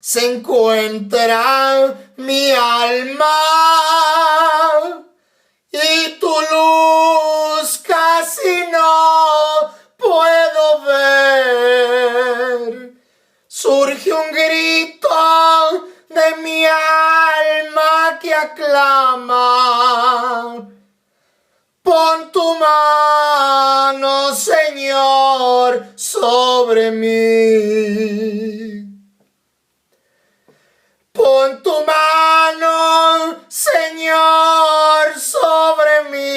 se encuentra mi alma y tu luz casi no puedo ver. Surge un grito de mi alma que aclama. Pon tu mano, Señor, sobre mí. Pon tu mano, Señor, sobre mí.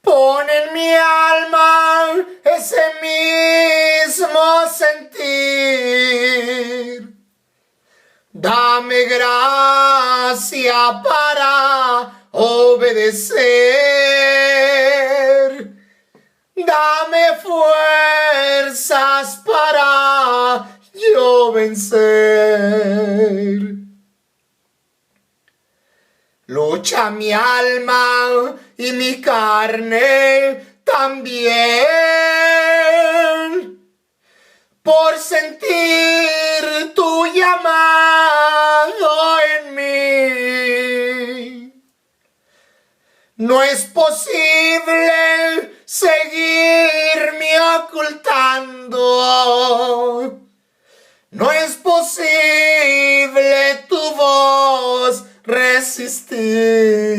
Pon en mi alma ese mismo sentir. Dame gracia para obedecer. Dame fuerzas para yo vencer. Lucha mi alma y mi carne también por sentir tu llamado en mí. No es posible seguirme ocultando. No es posible tu voz resistir.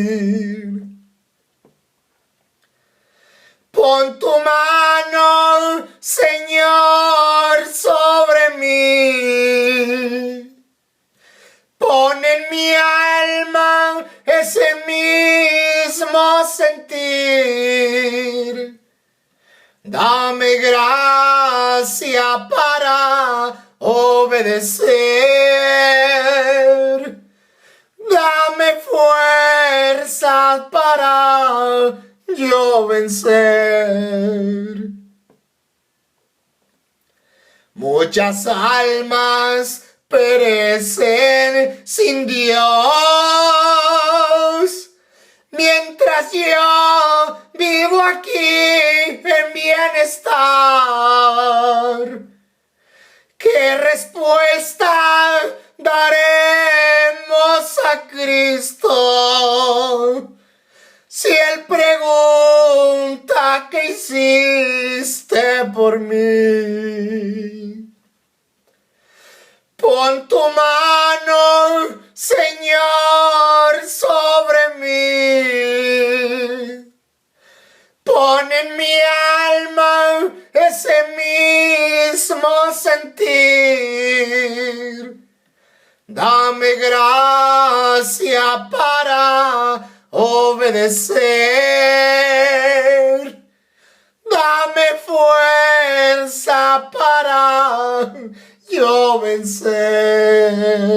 Pon tu mano, Señor, sobre mí. Pon en mi alma ese mismo sentir. Dame gracia para obedecer. Dame fuerza para yo vencer. Muchas almas perecen sin Dios, mientras yo vivo aquí en bienestar. ¿Qué respuesta daremos a Cristo si Él pregunta qué hiciste por mí? Pon tu mano, Señor, sobre mí. Pon en mi alma ese mismo sentir. Dame gracia para obedecer. Dame fuerza para yo vencer.